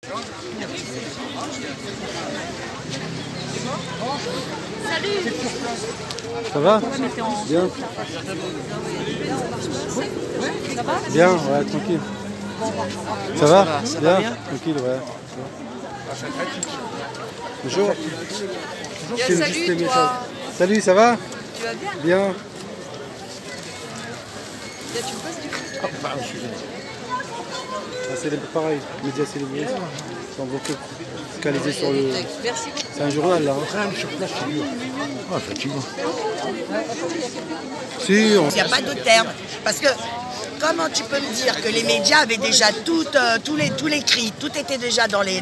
Salut. Ça va? Bien. Ça va? Bien, ouais, tranquille. Ça va? Bien? Tranquille, ouais. Bonjour. Bien, salut toi. Salut, ça va? Tu vas bien? Bien. Là, tu me passes du coup. C'est pareil, médias célébrés. Ils sont beaucoup focalisés sur le... Merci beaucoup. C'est un journal là. Hein. Si, Il n'y a pas d'autre terme. Parce que comment tu peux me dire que les médias avaient déjà tous les cris, tout était déjà dans leur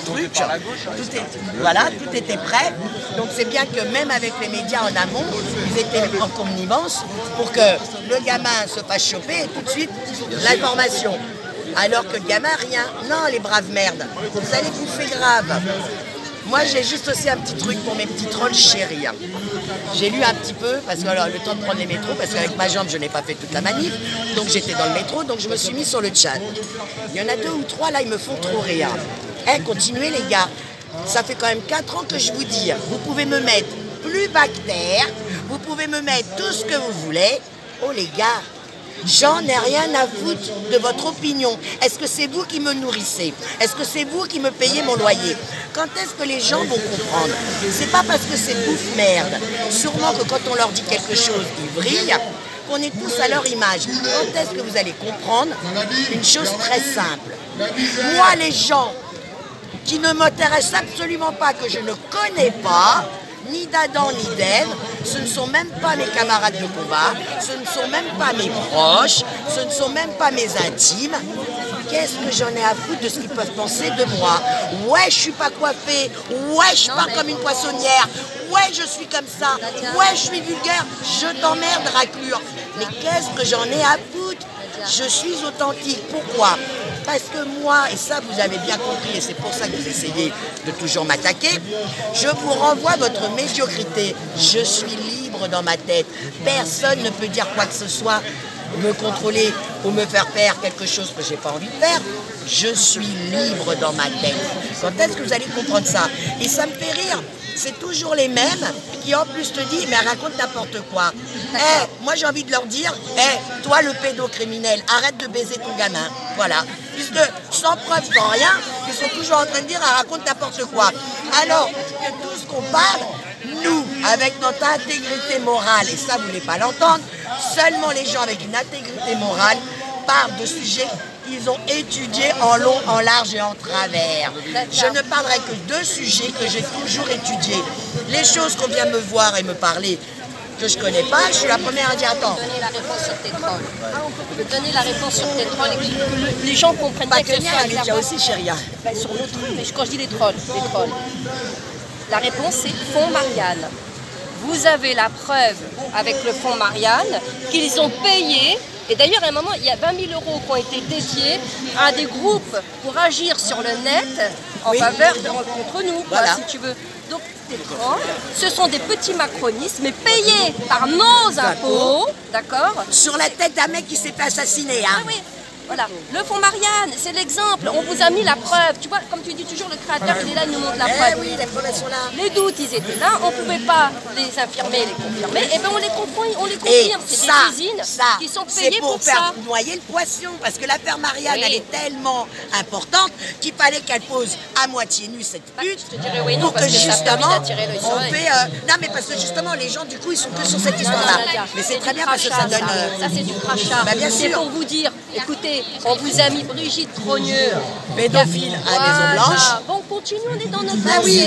truc. Voilà, tout était prêt. Donc c'est bien que même avec les médias en amont, ils étaient en connivence pour que le gamin se fasse choper et tout de suite l'information. Alors que le gamin, rien. Non, les braves merdes, vous allez bouffer grave. Moi, j'ai juste aussi un petit truc pour mes petits trolls chéris. J'ai lu un petit peu, parce que alors, le temps de prendre les métros, parce qu'avec ma jambe, je n'ai pas fait toute la manif, donc j'étais dans le métro, donc je me suis mis sur le chat. Il y en a 2 ou 3, là, ils me font trop rire. Eh, continuez, les gars. Ça fait quand même 4 ans que je vous dis, vous pouvez me mettre plus bactère, vous pouvez me mettre tout ce que vous voulez. Oh, les gars, j'en ai rien à foutre de votre opinion. Est-ce que c'est vous qui me nourrissez? Est-ce que c'est vous qui me payez mon loyer? Quand est-ce que les gens vont comprendre? C'est pas parce que c'est bouffe merde. Sûrement que quand on leur dit quelque chose, ils brillent, qu'on est tous à leur image. Quand est-ce que vous allez comprendre une chose très simple? Moi, les gens qui ne m'intéressent absolument pas, que je ne connais pas, ni d'Adam ni d'Ève, ce ne sont même pas mes camarades de combat, ce ne sont même pas mes proches, ce ne sont même pas mes intimes. Qu'est-ce que j'en ai à foutre de ce qu'ils peuvent penser de moi? Ouais, je suis pas coiffée, ouais, je parle comme une poissonnière, ouais, je suis comme ça, ouais, je suis vulgaire, je t'emmerde, raclure. Mais qu'est-ce que j'en ai à foutre? Je suis authentique. Pourquoi? Parce que moi, et ça vous avez bien compris, et c'est pour ça que vous essayez de toujours m'attaquer, je vous renvoie votre médiocrité. Je suis libre dans ma tête. Personne ne peut dire quoi que ce soit, me contrôler ou me faire faire quelque chose que je n'ai pas envie de faire. Je suis libre dans ma tête. Quand est-ce que vous allez comprendre ça? Et ça me fait rire. C'est toujours les mêmes qui en plus te disent, mais raconte n'importe quoi. Moi j'ai envie de leur dire, toi le pédocriminel, arrête de baiser ton gamin. Voilà. Puisque sans preuve, sans rien, ils sont toujours en train de dire, raconte n'importe quoi. Alors que tout ce qu'on parle, nous, avec notre intégrité morale, et ça vous ne voulez pas l'entendre, seulement les gens avec une intégrité morale parlent de sujets qu'ils ont étudiés en long, en large et en travers. Je ne parlerai que de sujets que j'ai toujours étudiés. Les choses qu'on vient me voir et me parler, que je ne connais pas, je suis la première à dire attends. Donner la réponse sur tes trolls. On peut donner la réponse sur tes trolls et que les gens comprennent pas bien que ce les médias aussi, chérie. Ben, sur l'autre, mais quand je dis les trolls. La réponse c'est Fonds Marianne. Vous avez la preuve avec le Fonds Marianne qu'ils ont payé. Et d'ailleurs, à un moment, il y a 20 000 € qui ont été dédiés à des groupes pour agir sur le net en faveur contre nous, voilà. si tu veux. Donc, les trolls, ce sont des petits macronistes, mais payés par nos impôts, d'accord? Sur la tête d'un mec qui s'est fait assassiner, hein. Ah oui, voilà. Le Fonds Marianne, c'est l'exemple. On vous a mis la preuve. Tu vois, comme tu dis toujours, le créateur, il est là, il nous montre la preuve. Oui, les preuves sont là. Les doutes, ils étaient là. On ne pouvait pas les infirmer, les confirmer. Et bien, on les confirme. C'est des usines qui sont payées pour ça. C'est pour faire noyer le poisson. Parce que l'affaire Marianne, elle est tellement importante qu'il fallait qu'elle pose à moitié nue cette pute. Je te dirais oui, non, pour parce que que ça justement, a d'attirer l'œil sur elle. non, mais parce que justement, les gens, du coup, ils sont que sur cette histoire-là. Mais c'est très bien parce que ça donne... Ça, c'est du crachat. Bah, bien c'est sûr. pour vous dire, écoutez, on vous a mis Brigitte Trogneux, pédophile à Maison Blanche. Bon, continue, on est dans notre Ah oui,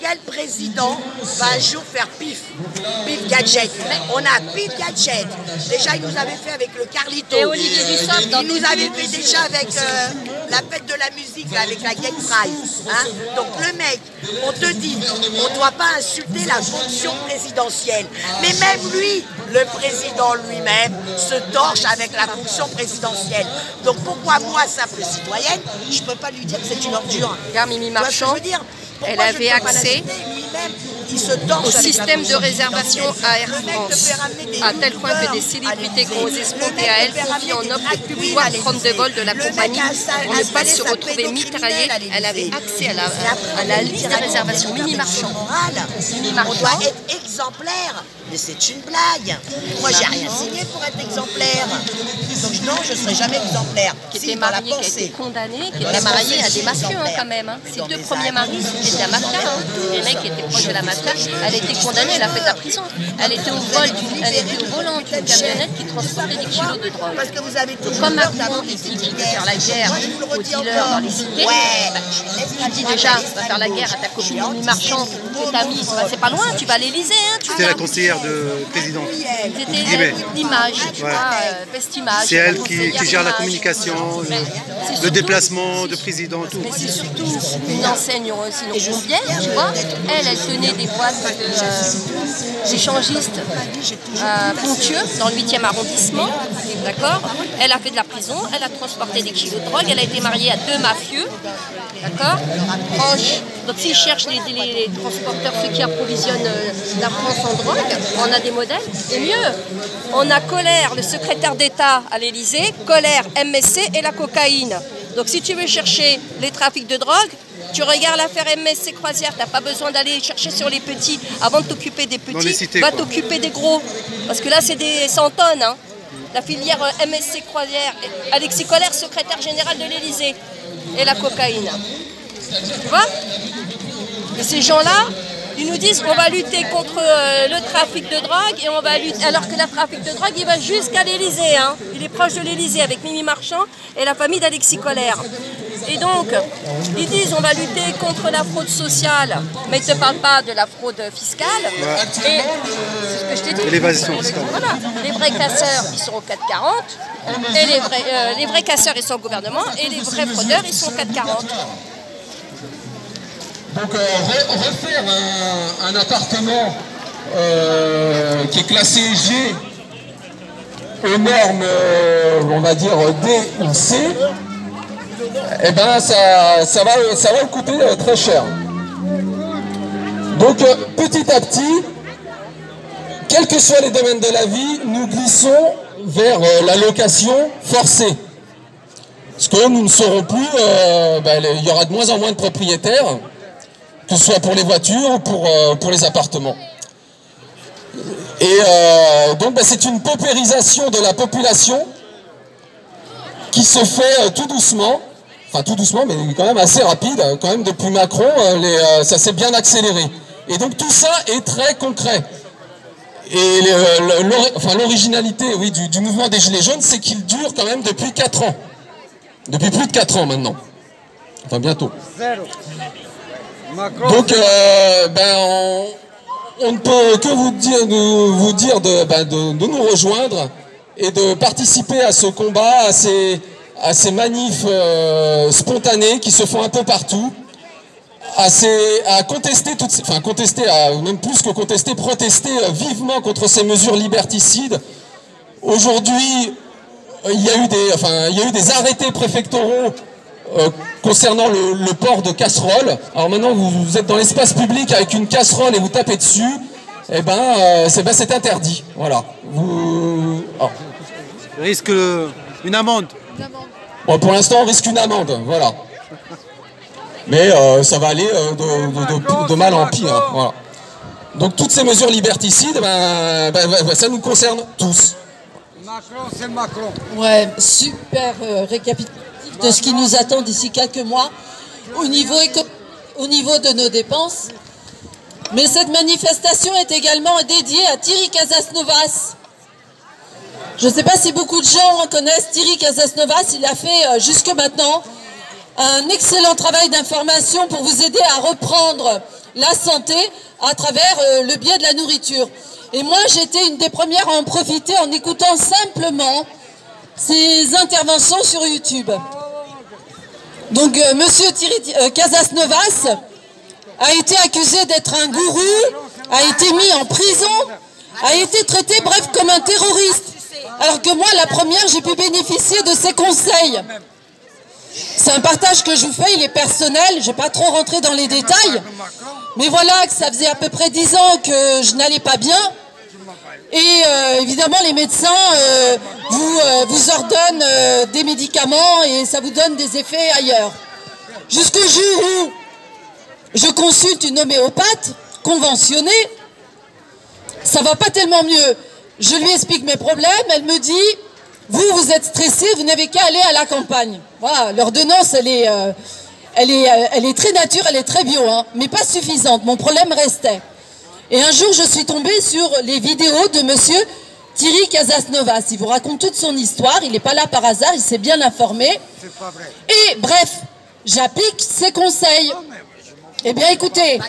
quel président va un jour faire pif gadget? On a pif gadget. Déjà, il nous avait fait avec le Carlito. Et Olivier Dussopt dans il nous avait fait déjà avec la fête de la musique, là, avec la Gay Pride. Hein? Donc le mec, on te dit, on ne doit pas insulter la fonction présidentielle. Mais même lui, le président lui-même, se torche avec la fonction présidentielle. Donc pourquoi moi, simple citoyenne, je ne peux pas lui dire que c'est une ordure? Regarde Mimi Marchand, tu vois ce que je veux dire? elle avait accès. Lui-même, il se torche au avec système la de réservation à Air Le mec te France, fait ramener des à tel point que des youtubeurs célébrités à ont osé se monter à elle, confient en offre de pouvoir prendre de vol de la compagnie pour ne pas se retrouver mitraillée. Elle avait accès à la liste de réservation mini-marchand. On doit être exemplaire. Mais c'est une blague. Moi, j'ai rien signé pour être exemplaire. Donc non, je ne serai jamais exemplaire. Qui Si, était dans la mariée, qui a pensée. été condamnée, qui Dans était la mariée à pensée, des mafieux exemplaire. quand même. Ses Dans deux des premiers actes. maris, c'était de la mafia. Des mecs qui étaient proches de la mafia. Elle était condamnée, elle a fait de la prison. Elle était au volant d'une camionnette qui transportait des kilos de drogue. Parce que vous avez toujours Comme peur Macron d'avoir des ici qui veut itinéraires. faire la guerre Moi, je vous le aux redis dealers encore. dans les cités, tu dis déjà, tu vas faire la guerre à ta copine mini-marchand, que t'as mis, c'est pas loin, tu vas à l'Elysée. Hein, C'était la conseillère de président. C'était l'image, tu vois, Vestimage. C'est elle qui gère la communication, le déplacement de président, tout. Mais c'est surtout une enseigne aussi plombière, tu vois. Elle tenait des boîtes d'échangistes ponctueux dans le 8e arrondissement, d'accord. Elle a fait de la prison, elle a transporté des kilos de drogue, elle a été mariée à 2 mafieux, d'accord, proches. Donc s'ils cherchent les transporteurs, ceux qui approvisionnent la France en drogue, on a des modèles. Et mieux, on a Colère, le secrétaire d'État à l'Elysée, Colère, MSC et la cocaïne. Donc si tu veux chercher les trafics de drogue, tu regardes l'affaire MSC Croisière, tu n'as pas besoin d'aller chercher sur les petits. Avant de t'occuper des petits, va t'occuper des gros. Parce que là, c'est des 100 tonnes. Hein. La filière MSC Croisière, Alexis Colère, secrétaire général de l'Elysée, et la cocaïne. Tu vois? Et ces gens-là, ils nous disent qu'on va lutter contre le trafic de drogue, et on va lutter, alors que le trafic de drogue, il va jusqu'à l'Elysée. Hein. Il est proche de l'Elysée avec Mimi Marchand et la famille d'Alexis Colère. Et donc, ils disent on va lutter contre la fraude sociale, mais ils ne te parlent pas de la fraude fiscale. Ouais. Et c'est ce que je t'ai dit. Et l'évasion fiscale. Voilà. Les vrais casseurs, ils sont au 440. Et les vrais casseurs, ils sont au gouvernement. Et les vrais fraudeurs, ils sont au 440. Donc refaire un appartement qui est classé G aux normes, on va dire D ou C, eh ben ça va coûter très cher. Donc petit à petit, quels que soient les domaines de la vie, nous glissons vers la location forcée. Parce que nous ne serons plus, il y aura de moins en moins de propriétaires, que ce soit pour les voitures ou pour les appartements. Et donc c'est une paupérisation de la population qui se fait tout doucement, enfin tout doucement mais quand même assez rapide, quand même depuis Macron, ça s'est bien accéléré. Et donc tout ça est très concret. Et l'originalité du mouvement des Gilets jaunes, c'est qu'il dure quand même depuis 4 ans. Depuis plus de 4 ans maintenant. Enfin bientôt. Donc on ne peut que vous dire de nous rejoindre et de participer à ce combat, à ces manifs spontanés qui se font un peu partout, à contester même plus que contester, protester vivement contre ces mesures liberticides. Aujourd'hui, il y a eu des arrêtés préfectoraux concernant le port de casseroles. Alors maintenant, vous êtes dans l'espace public avec une casserole et vous tapez dessus, et c'est interdit. Voilà. Risque une amende. Bon, pour l'instant, on risque une amende, voilà. Mais ça va aller de mal en pire. Hein, voilà. Donc toutes ces mesures liberticides, ça nous concerne tous. Macron, c'est Macron. Ouais, super récapitulatif de ce qui nous attend d'ici quelques mois au niveau de nos dépenses. Mais cette manifestation est également dédiée à Thierry Casasnovas. Je ne sais pas si beaucoup de gens connaissent Thierry Casasnovas. Il a fait jusque maintenant un excellent travail d'information pour vous aider à reprendre la santé à travers le biais de la nourriture. Et moi, j'étais une des premières à en profiter en écoutant simplement ses interventions sur YouTube. Donc, monsieur Thierry Casasnovas a été accusé d'être un gourou, a été mis en prison, a été traité, bref, comme un terroriste. Alors que moi, la première, j'ai pu bénéficier de ses conseils. C'est un partage que je vous fais, il est personnel, je ne vais pas trop rentrer dans les détails. Mais voilà que ça faisait à peu près 10 ans que je n'allais pas bien. Et évidemment, les médecins vous ordonnent des médicaments et ça vous donne des effets ailleurs. Jusqu'au jour où je consulte une homéopathe conventionnée, ça va pas tellement mieux. Je lui explique mes problèmes, elle me dit « Vous êtes stressé, vous n'avez qu'à aller à la campagne. » Voilà, l'ordonnance, elle est très nature, elle est très bio, hein, mais pas suffisante. Mon problème restait. Et un jour, je suis tombée sur les vidéos de monsieur Thierry Casasnovas. Il vous raconte toute son histoire, il n'est pas là par hasard, il s'est bien informé. C'est pas vrai. Et bref, j'applique ses conseils. Eh bien écoutez,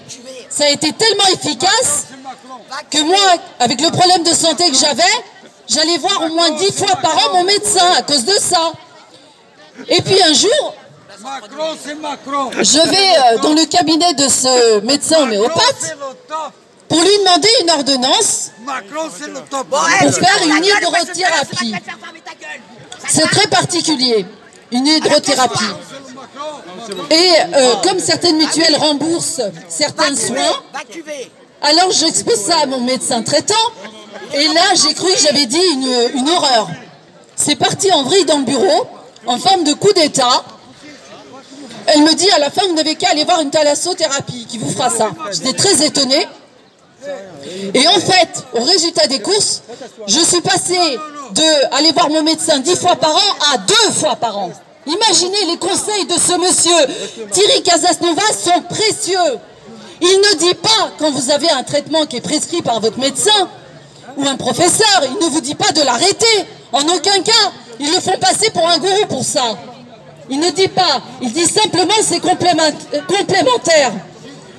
ça a été tellement efficace que moi, avec le problème de santé que j'allais voir au moins 10 fois par an mon médecin à cause de ça. Et puis un jour, Macron, c'est Macron. je vais dans le cabinet de ce médecin homéopathe pour lui demander une ordonnance Macron, c'est le top. pour faire une hydrothérapie. C'est très particulier, une hydrothérapie. Et comme certaines mutuelles remboursent certains soins, alors j'expose ça à mon médecin traitant. Et là, j'ai cru que j'avais dit une horreur. C'est parti en vrille dans le bureau, en forme de coup d'état. Elle me dit à la fin, vous n'avez qu'à aller voir une thalassothérapie qui vous fera ça. J'étais très étonnée. Et en fait, au résultat des courses, je suis passée de aller voir mon médecin 10 fois par an à 2 fois par an. Imaginez, les conseils de ce monsieur Thierry Casasnovas sont précieux. Il ne dit pas, quand vous avez un traitement qui est prescrit par votre médecin ou un professeur, il ne vous dit pas de l'arrêter. En aucun cas. Ils le font passer pour un gourou pour ça. Il ne dit pas. Il dit simplement c'est complémentaire.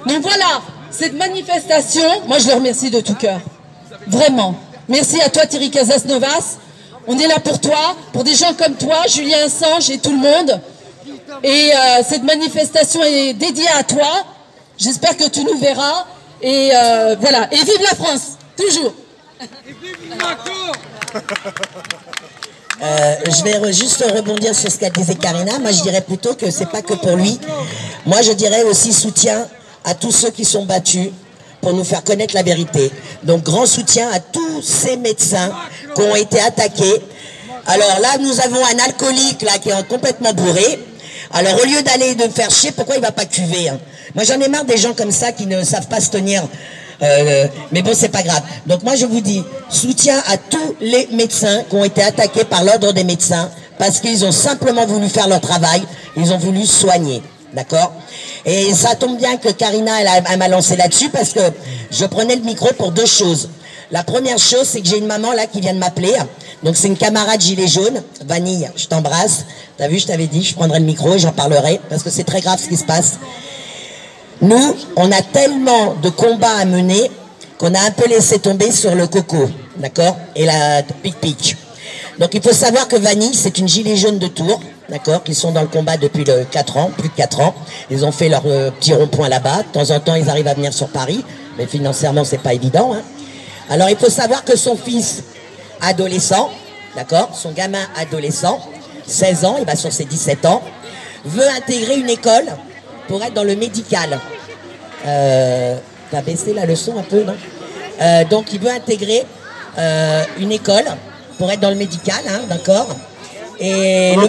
Donc voilà, cette manifestation, moi je le remercie de tout cœur. Vraiment. Merci à toi Thierry Casasnovas. On est là pour toi, pour des gens comme toi, Julien Assange et tout le monde. Et cette manifestation est dédiée à toi. J'espère que tu nous verras. Et voilà. Et vive la France, toujours. Et vive Macron. Je vais juste rebondir sur ce qu'a disait Karina. Moi, je dirais plutôt que c'est pas que pour lui. Moi, je dirais aussi soutien à tous ceux qui sont battus pour nous faire connaître la vérité. Donc, grand soutien à tous ces médecins qui ont été attaqués. Alors là, nous avons un alcoolique là qui est complètement bourré. Alors, au lieu d'aller de faire chier, pourquoi il va pas cuver, hein? Moi, j'en ai marre des gens comme ça qui ne savent pas se tenir. Mais bon, c'est pas grave. Donc moi, je vous dis, soutien à tous les médecins qui ont été attaqués par l'ordre des médecins parce qu'ils ont simplement voulu faire leur travail, ils ont voulu soigner. D'accord? Et ça tombe bien que Karina, elle m'a lancé là-dessus parce que je prenais le micro pour 2 choses. La première chose, c'est que j'ai une maman là qui vient de m'appeler. Donc c'est une camarade gilet jaune. Vanille, je t'embrasse. T'as vu, je t'avais dit, je prendrai le micro et j'en parlerai parce que c'est très grave ce qui se passe. Nous, on a tellement de combats à mener qu'on a un peu laissé tomber sur le coco, d'accord, et la pic-pic. Donc il faut savoir que Vanille, c'est une gilet jaune de Tours, d'accord, qui sont dans le combat depuis 4 ans, plus de 4 ans. Ils ont fait leur petit rond-point là-bas. De temps en temps, ils arrivent à venir sur Paris, mais financièrement, c'est pas évident, hein. Alors il faut savoir que son fils adolescent, d'accord, son gamin adolescent, 16 ans, il va sur ses 17 ans, veut intégrer une école pour être dans le médical. T'as baissé la leçon un peu, non? Donc il veut intégrer une école pour être dans le médical, hein, d'accord? Et le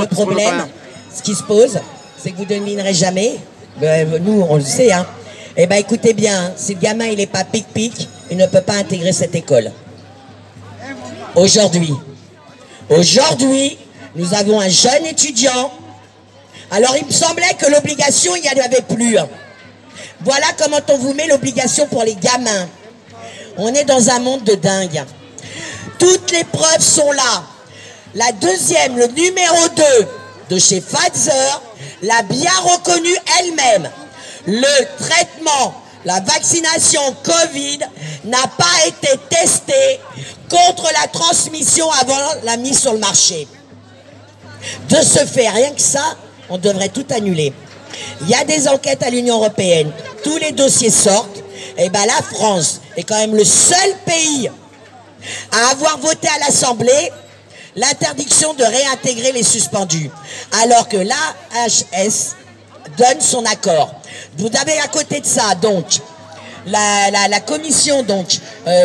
problème, ce qui se pose, c'est que vous ne devinerez jamais, nous on le sait, hein. Eh bien écoutez bien, si le gamin il n'est pas pic-pic, il ne peut pas intégrer cette école. Aujourd'hui, nous avons un jeune étudiant. Alors il me semblait que l'obligation, il n'y en avait plus. Voilà comment on vous met l'obligation pour les gamins. On est dans un monde de dingue. Toutes les preuves sont là. La deuxième, le numéro 2 de chez Pfizer, l'a bien reconnu elle-même. Le traitement, la vaccination Covid n'a pas été testé contre la transmission avant la mise sur le marché. De ce fait, rien que ça, on devrait tout annuler. Il y a des enquêtes à l'Union européenne, tous les dossiers sortent, et bien la France est quand même le seul pays à avoir voté à l'Assemblée l'interdiction de réintégrer les suspendus, alors que l'AHS donne son accord. Vous avez à côté de ça, donc, la commission donc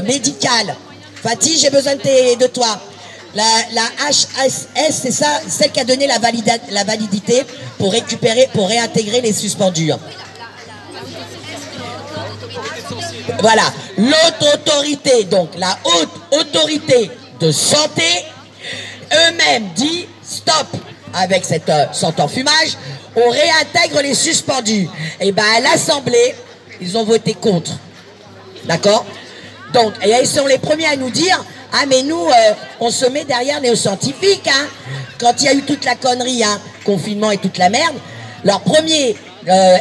médicale. Fatih, j'ai besoin de toi. La HSS, c'est ça, celle qui a donné la validité pour récupérer, pour réintégrer les suspendus. Voilà, l'autre autorité, donc la haute autorité de santé, eux-mêmes dit stop avec cette centrifumage, on réintègre les suspendus. Et bien à l'Assemblée, ils ont voté contre. D'accord? Donc, et ils sont les premiers à nous dire, ah mais nous, on se met derrière les scientifiques, hein. Quand il y a eu toute la connerie, hein, confinement et toute la merde, leur premier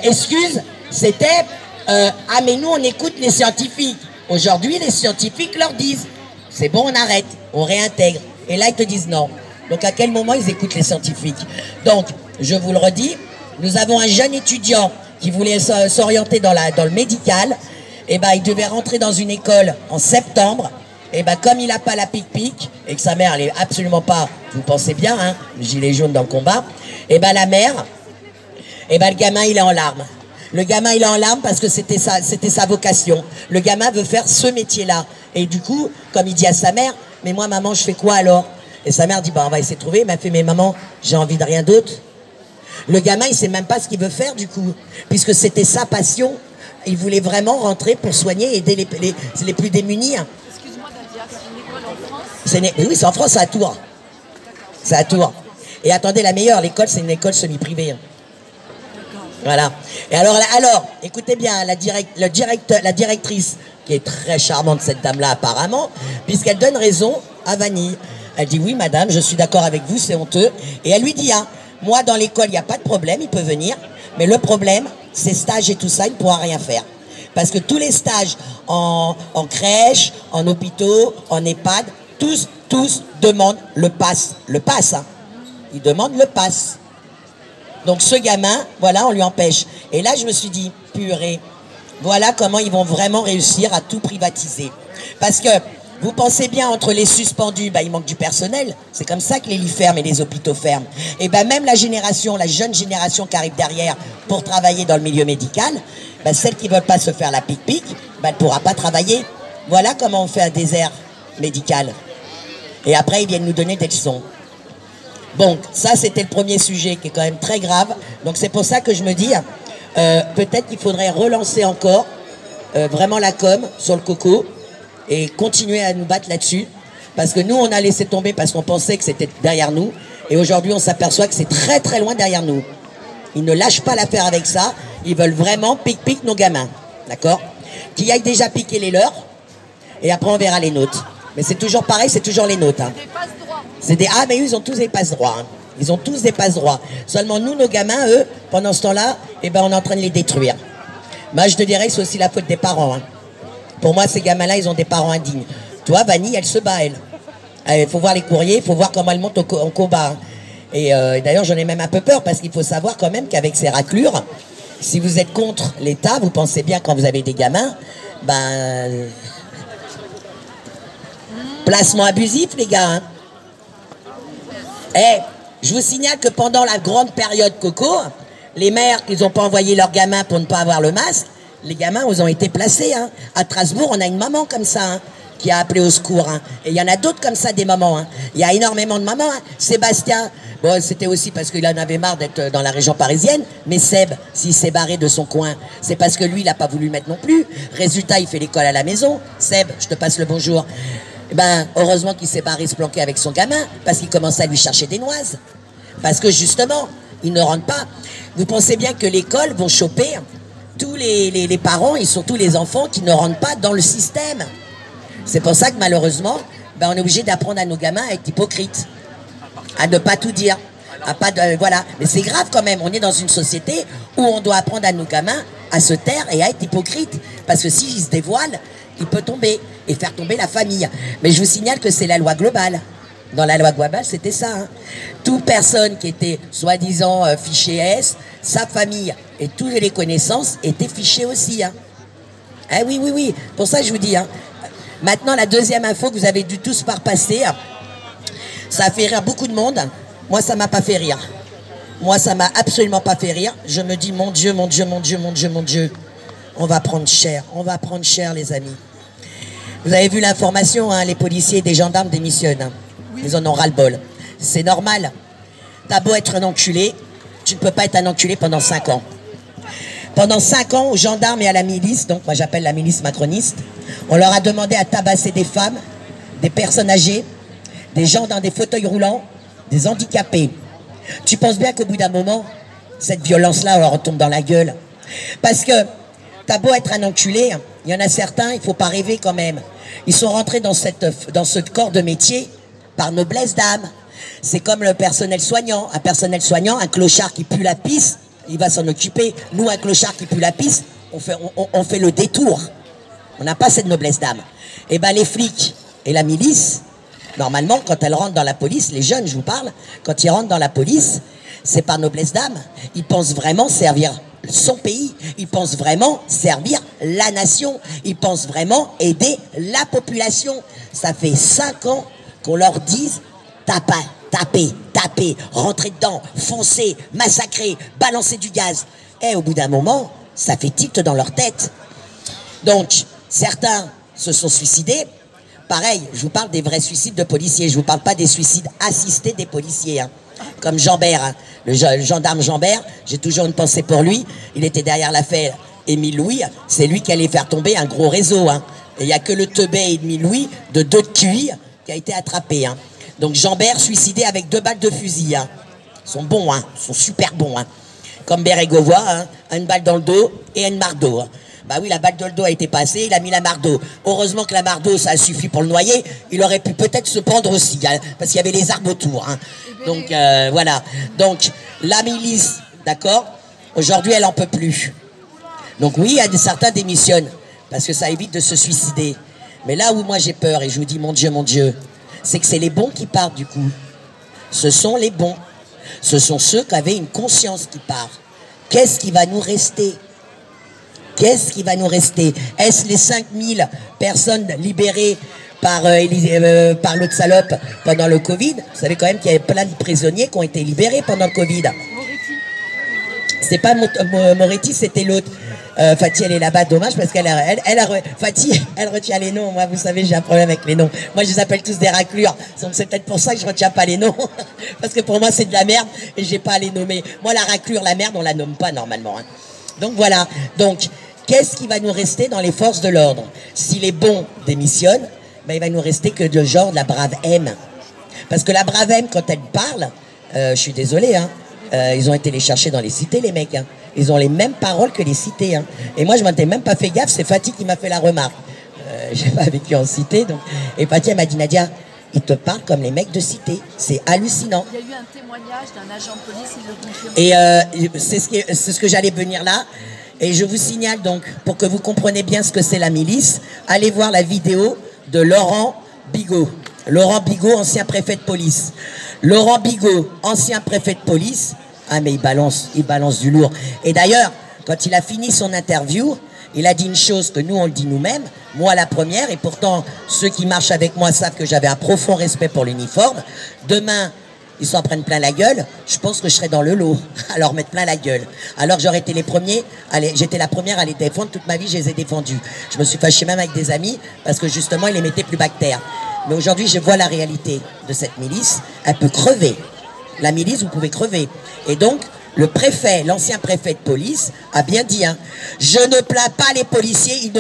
excuse, c'était, ah mais nous, on écoute les scientifiques. Aujourd'hui, les scientifiques leur disent, c'est bon, on arrête, on réintègre. Et là, ils te disent non. Donc, à quel moment ils écoutent les scientifiques? Donc, je vous le redis, nous avons un jeune étudiant qui voulait s'orienter dans le médical. Et ben, il devait rentrer dans une école en septembre. Et ben, comme il n'a pas la pic-pic, et que sa mère, elle est absolument pas, vous pensez bien, hein, le gilet jaune dans le combat, et ben, la mère, et ben, le gamin, il est en larmes. Le gamin, il est en larmes parce que c'était sa vocation. Le gamin veut faire ce métier-là. Et du coup, comme il dit à sa mère, mais moi, maman, je fais quoi alors? Et sa mère dit, bah, on va essayer de trouver. Il m'a fait, mais maman, j'ai envie de rien d'autre. Le gamin, il sait même pas ce qu'il veut faire, du coup, puisque c'était sa passion. Il voulait vraiment rentrer pour soigner et aider les plus démunis. Excuse-moi, Nadia, c'est une école en France? Oui, c'est en France, c'est à Tours. C'est à Tours. Et attendez, la meilleure, l'école, c'est une école semi-privée. Hein. Voilà. Et alors, écoutez bien, la directrice, qui est très charmante, cette dame-là, apparemment, puisqu'elle donne raison à Vanille. Elle dit, oui, madame, je suis d'accord avec vous, c'est honteux. Et elle lui dit, hein, moi, dans l'école, il n'y a pas de problème, il peut venir. Mais le problème, ces stages et tout ça, il ne pourra rien faire. Parce que tous les stages en crèche, en hôpitaux, en EHPAD, tous demandent le pass. Le pass, hein. Ils demandent le pass. Donc ce gamin, voilà, on lui empêche. Et là, je me suis dit, purée, voilà comment ils vont vraiment réussir à tout privatiser. Parce que, vous pensez bien, entre les suspendus, bah, il manque du personnel. C'est comme ça que les lits ferment et les hôpitaux ferment. Et ben même la jeune génération qui arrive derrière pour travailler dans le milieu médical, bah, celles qui ne veulent pas se faire la pic-pic, bah, elle ne pourra pas travailler. Voilà comment on fait un désert médical. Et après, ils viennent nous donner des leçons. Bon, ça, c'était le premier sujet qui est quand même très grave. Donc, c'est pour ça que je me dis, peut-être qu'il faudrait relancer encore vraiment la com sur le coco et continuer à nous battre là-dessus. Parce que nous, on a laissé tomber parce qu'on pensait que c'était derrière nous. Et aujourd'hui, on s'aperçoit que c'est très, très loin derrière nous. Ils ne lâchent pas l'affaire avec ça. Ils veulent vraiment pique nos gamins. D'accord? Qu'ils aillent déjà piquer les leurs. Et après, on verra les nôtres. Mais c'est toujours pareil, c'est toujours les nôtres. Hein. Ah, mais eux, ils ont tous des passe-droits. Hein. Ils ont tous des passe-droits. Seulement, nous, nos gamins, eux, pendant ce temps-là, eh ben, on est en train de les détruire. Moi, je te dirais que c'est aussi la faute des parents. Hein. Pour moi, ces gamins-là, ils ont des parents indignes. Toi, Vanille, elle se bat, elle. Il faut voir les courriers, il faut voir comment elle monte en combat. Hein. Et d'ailleurs, j'en ai même un peu peur, parce qu'il faut savoir quand même qu'avec ces raclures, si vous êtes contre l'État, vous pensez bien quand vous avez des gamins, ben... placement abusif, les gars. Hein. Je vous signale que pendant la grande période Coco, les mères qui n'ont pas envoyé leurs gamins pour ne pas avoir le masque, les gamins, ils ont été placés. Hein. À Strasbourg, on a une maman comme ça, hein, qui a appelé au secours. Hein. Et il y en a d'autres comme ça, des mamans. Hein. Il y a énormément de mamans. Hein. Sébastien, bon, c'était aussi parce qu'il en avait marre d'être dans la région parisienne. Mais Seb, s'il s'est barré de son coin, c'est parce que lui, il n'a pas voulu le mettre non plus. Résultat, il fait l'école à la maison. Seb, je te passe le bonjour. Ben, heureusement qu'il s'est barré se planquer avec son gamin, parce qu'il commençait à lui chercher des noises. Parce que justement, il ne rentre pas. Vous pensez bien que l'école vont choper tous les parents et surtout les enfants qui ne rentrent pas dans le système. C'est pour ça que malheureusement, ben, on est obligé d'apprendre à nos gamins à être hypocrites, à ne pas tout dire, à pas de, voilà. Mais c'est grave quand même, on est dans une société où on doit apprendre à nos gamins à se taire et à être hypocrites. Parce que s'ils se dévoilent, il peut tomber et faire tomber la famille. Mais je vous signale que c'est la loi globale. Dans la loi globale, c'était ça. Hein. Toute personne qui était soi-disant fichée S, sa famille et toutes les connaissances étaient fichées aussi. Hein. Eh oui, oui, oui. Pour ça, je vous dis. Hein. Maintenant, la deuxième info que vous avez dû tous par passer, ça a fait rire beaucoup de monde. Moi, ça m'a pas fait rire. Moi, ça m'a absolument pas fait rire. Je me dis, mon Dieu, mon Dieu, mon Dieu, mon Dieu, mon Dieu. On va prendre cher, les amis. Vous avez vu l'information, hein, les policiers et des gendarmes démissionnent. Hein. Ils en ont ras-le-bol. C'est normal. T'as beau être un enculé, tu ne peux pas être un enculé pendant 5 ans. Pendant 5 ans, aux gendarmes et à la milice, donc moi j'appelle la milice macroniste, on leur a demandé à tabasser des femmes, des personnes âgées, des gens dans des fauteuils roulants, des handicapés. Tu penses bien qu'au bout d'un moment, cette violence-là leur retombe dans la gueule. Parce que t'as beau être un enculé, il y en a certains, il ne faut pas rêver quand même. Ils sont rentrés dans ce corps de métier par noblesse d'âme. C'est comme le personnel soignant. Un personnel soignant, un clochard qui pue la pisse, il va s'en occuper. Nous, un clochard qui pue la pisse, on fait le détour. On n'a pas cette noblesse d'âme. Et bien les flics et la milice, normalement, quand elles rentrent dans la police, les jeunes, je vous parle, quand ils rentrent dans la police, c'est par noblesse d'âme. Ils pensent vraiment servir son pays, ils pensent vraiment servir la nation, ils pensent vraiment aider la population. Ça fait 5 ans qu'on leur dise taper, rentrer dedans, foncer, massacrer, balancer du gaz. Et au bout d'un moment, ça fait tilt dans leur tête. Donc, certains se sont suicidés. Pareil, je vous parle des vrais suicides de policiers, je vous parle pas des suicides assistés des policiers. Hein. Comme Jeanbert, hein. Le gendarme Jeanbert, j'ai toujours une pensée pour lui. Il était derrière l'affaire Émile Louis, c'est lui qui allait faire tomber un gros réseau. Hein. Et il n'y a que le teubé Émile Louis de 2 de QI qui a été attrapé. Hein. Donc Jeanbert suicidé avec 2 balles de fusil. Hein. Ils sont bons, hein. Ils sont super bons. Hein. Comme Bérégovoy, hein. Une balle dans le dos et une mardeau. Hein. Bah oui, la balle dans le dos a été passée, il a mis la mardeau. Heureusement que la mardeau, ça a suffi pour le noyer. Il aurait pu peut-être se pendre aussi, hein, parce qu'il y avait les arbres autour. Hein. Donc voilà. Donc la milice, d'accord, aujourd'hui elle en peut plus. Donc oui, certains démissionnent, parce que ça évite de se suicider. Mais là où moi j'ai peur, et je vous dis mon Dieu, c'est que c'est les bons qui partent du coup. Ce sont les bons. Ce sont ceux qui avaient une conscience qui partent. Qu'est-ce qui va nous rester ? Qu'est-ce qui va nous rester? Est-ce les 5000 personnes libérées par l'autre salope pendant le Covid? Vous savez quand même qu'il y avait plein de prisonniers qui ont été libérés pendant le Covid. C'est pas Moretti, c'était l'autre. Fatih, elle est là-bas, dommage, parce qu'elle Fatih, elle retient les noms. Moi, vous savez, j'ai un problème avec les noms. Moi, je les appelle tous des raclures. Donc, c'est peut-être pour ça que je retiens pas les noms. Parce que pour moi, c'est de la merde et j'ai pas à les nommer. Moi, la raclure, la merde, on la nomme pas normalement. Hein. Donc, voilà. Donc, qu'est-ce qui va nous rester dans les forces de l'ordre? Si les bons démissionnent, ben, il va nous rester que le genre de la brave M. Parce que la brave M, quand elle parle, je suis désolé, hein, ils ont été les chercher dans les cités, les mecs. Hein. Ils ont les mêmes paroles que les cités. Hein. Et moi, je m'en étais même pas fait gaffe, c'est Fatih qui m'a fait la remarque. J'ai pas vécu en cité. Donc... Et Fatih, elle m'a dit, Nadia, ils te parlent comme les mecs de cité. C'est hallucinant. Il y a eu un témoignage d'un agent de police, il le confirme. Et c'est ce que j'allais venir là. Et je vous signale donc, pour que vous compreniez bien ce que c'est la milice, allez voir la vidéo de Laurent Bigot. Laurent Bigot, ancien préfet de police. Laurent Bigot, ancien préfet de police. Ah mais il balance du lourd. Et d'ailleurs, quand il a fini son interview, il a dit une chose que nous on le dit nous-mêmes, moi la première, et pourtant ceux qui marchent avec moi savent que j'avais un profond respect pour l'uniforme. Demain, ils s'en prennent plein la gueule, je pense que je serais dans le lot à leur mettre plein la gueule. Alors j'aurais été j'étais la première à les défendre, toute ma vie je les ai défendus. Je me suis fâché même avec des amis parce que justement ils les mettaient plus bactères. Mais aujourd'hui je vois la réalité de cette milice, elle peut crever. La milice, vous pouvez crever. Et donc, le préfet, l'ancien préfet de police, a bien dit, hein, je ne plains pas les policiers,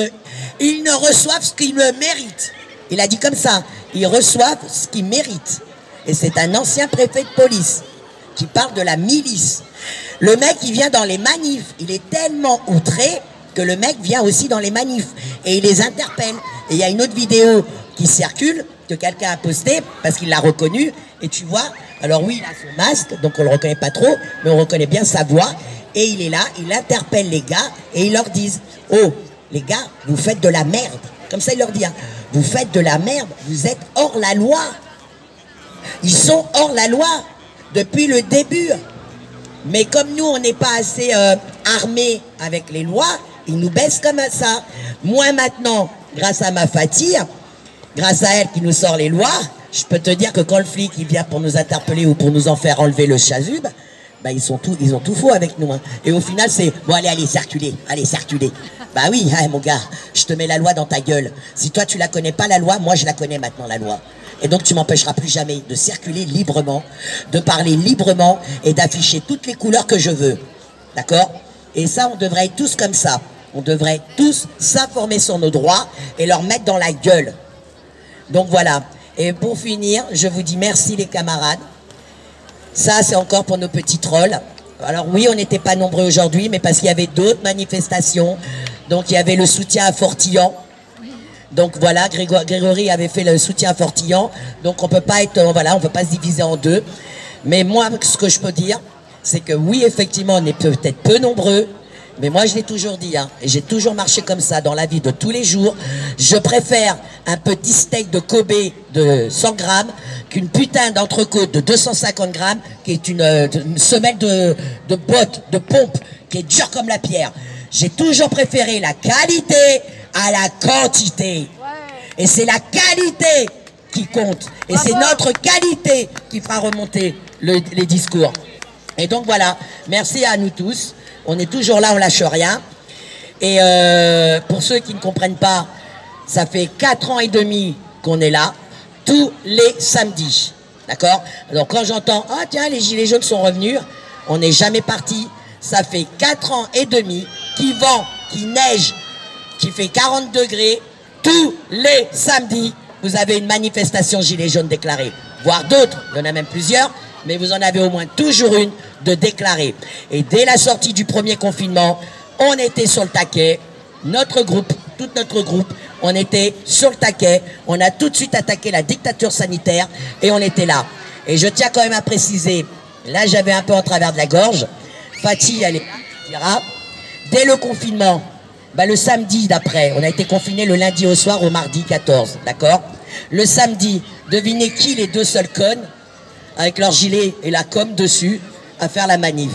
ils ne reçoivent ce qu'ils méritent. Il a dit comme ça, ils reçoivent ce qu'ils méritent. Et c'est un ancien préfet de police qui parle de la milice. Le mec, il vient dans les manifs. Il est tellement outré que le mec vient aussi dans les manifs. Et il les interpelle. Et il y a une autre vidéo qui circule, que quelqu'un a posté, parce qu'il l'a reconnu. Et tu vois, alors oui, il a son masque, donc on le reconnaît pas trop, mais on reconnaît bien sa voix. Et il est là, il interpelle les gars, et il leur dit, oh, les gars, vous faites de la merde. Comme ça, il leur dit, hein, vous faites de la merde, vous êtes hors la loi. Ils sont hors la loi depuis le début. Mais comme nous, on n'est pas assez armés avec les lois, ils nous baissent comme ça. Moi, maintenant, grâce à ma Fatih, grâce à elle qui nous sort les lois, je peux te dire que quand le flic il vient pour nous interpeller ou pour nous en faire enlever le chasuble, bah ils ont tout faux avec nous. Hein. Et au final, c'est, bon allez, circulez, allez, circulez. Bah oui, hein, mon gars, je te mets la loi dans ta gueule. Si toi tu la connais pas la loi, moi je la connais maintenant la loi. Et donc tu m'empêcheras plus jamais de circuler librement, de parler librement et d'afficher toutes les couleurs que je veux. D'accord? Et ça, on devrait être tous comme ça. On devrait tous s'informer sur nos droits et leur mettre dans la gueule. Donc voilà. Et pour finir, je vous dis merci les camarades. Ça, c'est encore pour nos petits trolls. Alors oui, on n'était pas nombreux aujourd'hui, mais parce qu'il y avait d'autres manifestations. Donc il y avait le soutien à Fortillan. Donc voilà, Grégory avait fait le soutien à Fortillan. Donc on peut pas être, voilà, on peut pas se diviser en deux. Mais moi, ce que je peux dire, c'est que oui, effectivement, on est peut-être peu nombreux. Mais moi, je l'ai toujours dit, hein, et j'ai toujours marché comme ça dans la vie de tous les jours. Je préfère un petit steak de Kobe de 100 grammes qu'une putain d'entrecôte de 250 grammes qui est une semelle de botte, de pompe, qui est dure comme la pierre. J'ai toujours préféré la qualité à la quantité. Et c'est la qualité qui compte. Et c'est notre qualité qui fera remonter les discours. Et donc voilà, merci à nous tous. On est toujours là, on lâche rien. Et pour ceux qui ne comprennent pas, ça fait 4 ans et demi qu'on est là, tous les samedis. D'accord? Donc quand j'entends, ah tiens, les gilets jaunes sont revenus, on n'est jamais parti. Ça fait 4 ans et demi qu'il vent, qu'il neige, qu'il fait 40 degrés. Tous les samedis, vous avez une manifestation gilets jaunes déclarée. Voire d'autres, il y en a même plusieurs, mais vous en avez au moins toujours une de déclarée. Et dès la sortie du premier confinement, on était sur le taquet. Notre groupe, tout notre groupe, on était sur le taquet. On a tout de suite attaqué la dictature sanitaire et on était là. Et je tiens quand même à préciser, là j'avais un peu en travers de la gorge, Fatih, elle dira, dès le confinement, bah, le samedi d'après, on a été confinés le lundi au soir au mardi 14, d'accord? Le samedi, devinez qui les deux seuls connes, avec leur gilet et la com dessus, à faire la manif?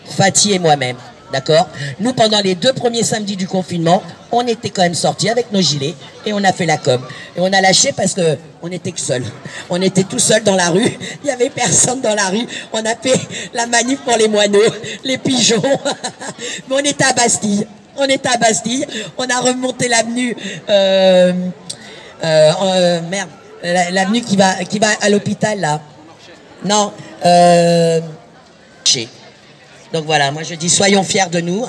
Fatih et moi-même, d'accord? Nous, pendant les 2 premiers samedis du confinement, on était quand même sortis avec nos gilets et on a fait la com. Et on a lâché parce que on était que seuls. On était tout seuls dans la rue, il n'y avait personne dans la rue. On a fait la manif pour les moineaux, les pigeons. Mais on était à Bastille. On était à Bastille, on a remonté l'avenue, merde, l'avenue qui va à l'hôpital là. Non, donc voilà, moi je dis soyons fiers de nous,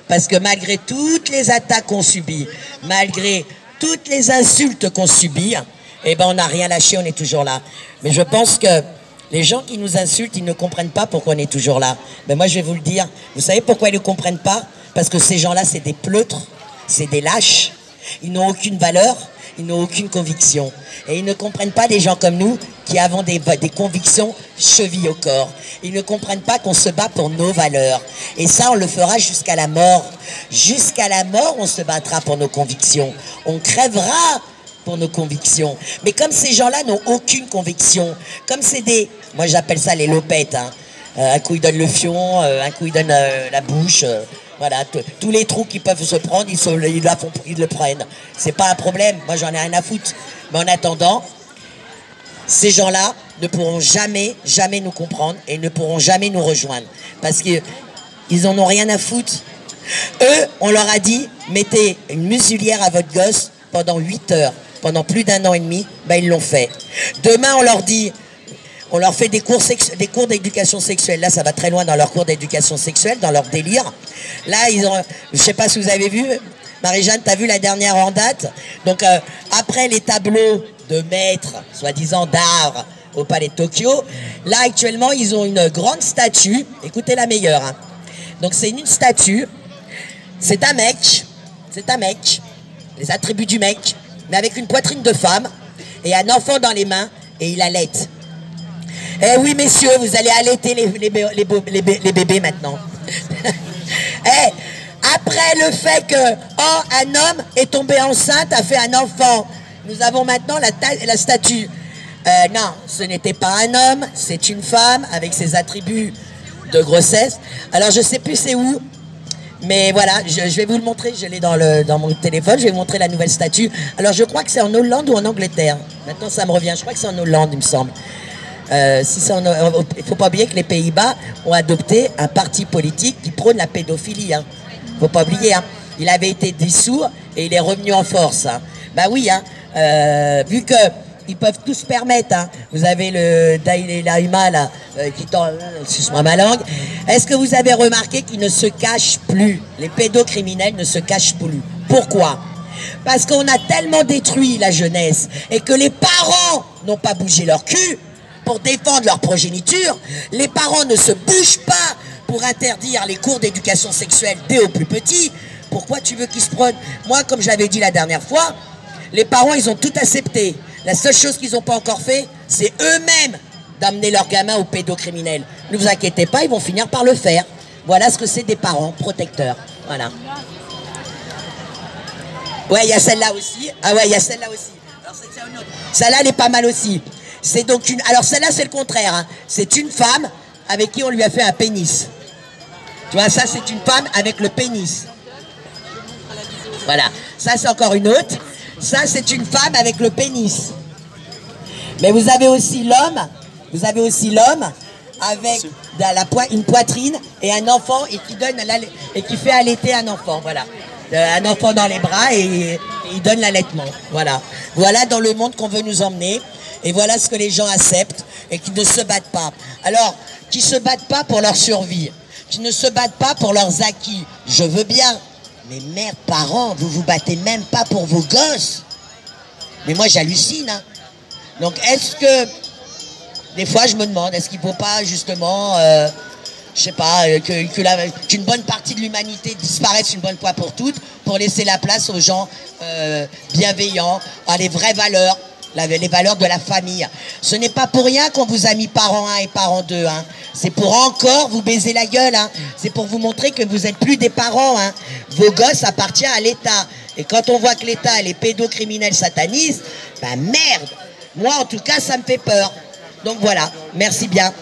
parce que malgré toutes les attaques qu'on subit, malgré toutes les insultes qu'on subit, eh ben on n'a rien lâché, on est toujours là. Mais je pense que les gens qui nous insultent, ils ne comprennent pas pourquoi on est toujours là. Mais moi je vais vous le dire, vous savez pourquoi ils ne comprennent pas? Parce que ces gens-là, c'est des pleutres, c'est des lâches, ils n'ont aucune valeur, ils n'ont aucune conviction. Et ils ne comprennent pas des gens comme nous qui avons des convictions chevilles au corps. Ils ne comprennent pas qu'on se bat pour nos valeurs. Et ça, on le fera jusqu'à la mort. Jusqu'à la mort, on se battra pour nos convictions. On crèvera pour nos convictions. Mais comme ces gens-là n'ont aucune conviction, comme c'est des... Moi, j'appelle ça les lopettes. Hein. Un coup, ils donnent le fion, un coup, ils donnent la bouche... Voilà, tous les trous qui peuvent se prendre, ils le prennent. C'est pas un problème, moi j'en ai rien à foutre. Mais en attendant, ces gens-là ne pourront jamais nous comprendre et ne pourront jamais nous rejoindre. Parce qu'ils en ont rien à foutre. Eux, on leur a dit, mettez une muselière à votre gosse pendant 8 heures, pendant plus d'1 an et demi, ben ils l'ont fait. Demain, on leur dit... On leur fait des cours d'éducation sexuelle. Là, ça va très loin dans leur cours d'éducation sexuelle, dans leur délire. Là, ils ont... Je sais pas si vous avez vu, Marie-Jeanne, t'as vu la dernière en date? Donc, après les tableaux de maîtres, soi-disant d'art, au Palais de Tokyo, là, actuellement, ils ont une grande statue. Écoutez la meilleure. Hein. Donc, c'est une statue. C'est un mec. C'est un mec. Les attributs du mec. Mais avec une poitrine de femme. Et un enfant dans les mains. Et il allaite. Eh oui, messieurs, vous allez allaiter les bébés maintenant. Après le fait que un homme est tombé enceinte, a fait un enfant, nous avons maintenant la statue. Non, ce n'était pas un homme, c'est une femme avec ses attributs de grossesse. Alors, je ne sais plus c'est où, mais voilà, je vais vous le montrer, je l'ai dans mon téléphone, je vais vous montrer la nouvelle statue. Alors, je crois que c'est en Hollande ou en Angleterre. Maintenant, ça me revient, je crois que c'est en Hollande, il me semble. Il ne faut pas oublier que les Pays-Bas ont adopté un parti politique qui prône la pédophilie. Hein. Faut pas oublier. Hein. Il avait été dissous et il est revenu en force. Hein. Bah oui, hein. Vu que ils peuvent tous se permettre. Hein. Vous avez le Dalai Lama là, qui tend, excuse-moi ma langue. Est-ce que vous avez remarqué qu'ils ne se cachent plus? Les pédocriminels ne se cachent plus. Pourquoi? Parce qu'on a tellement détruit la jeunesse et que les parents n'ont pas bougé leur cul pour défendre leur progéniture. Les parents ne se bougent pas pour interdire les cours d'éducation sexuelle dès aux plus petits. Pourquoi tu veux qu'ils se prennent? Moi, comme j'avais dit la dernière fois, les parents, ils ont tout accepté. La seule chose qu'ils n'ont pas encore fait, c'est eux-mêmes d'amener leurs gamins aux pédocriminels. Ne vous inquiétez pas, ils vont finir par le faire. Voilà ce que c'est des parents protecteurs. Voilà. Ouais, il y a celle-là aussi. Ah ouais, il y a celle-là aussi. Alors celle-là, elle est pas mal aussi. C'est donc une... Alors celle-là, c'est le contraire. Hein. C'est une femme avec qui on lui a fait un pénis. Tu vois, ça, c'est une femme avec le pénis. Voilà. Ça, c'est encore une autre. Ça, c'est une femme avec le pénis. Mais vous avez aussi l'homme. Vous avez aussi l'homme avec une poitrine et un enfant et qui fait allaiter un enfant. Voilà. Un enfant dans les bras et il donne l'allaitement. Voilà. Voilà dans le monde qu'on veut nous emmener. Et voilà ce que les gens acceptent et qui ne se battent pas. Alors, qui ne se battent pas pour leur survie, qui ne se battent pas pour leurs acquis. Je veux bien. Mais merde, parents, vous vous battez même pas pour vos gosses. Mais moi, j'hallucine. Hein. Donc, est-ce que... Des fois, je me demande, est-ce qu'il ne faut pas, justement... je sais pas, qu'une bonne partie de l'humanité disparaisse une bonne fois pour toutes, pour laisser la place aux gens bienveillants, à les vraies valeurs, les valeurs de la famille. Ce n'est pas pour rien qu'on vous a mis parent 1 et parent 2. Hein. C'est pour encore vous baiser la gueule. Hein. C'est pour vous montrer que vous n'êtes plus des parents. Hein. Vos gosses appartiennent à l'État. Et quand on voit que l'État et les pédocriminels satanisent, ben merde. Moi, en tout cas, ça me fait peur. Donc voilà, merci bien.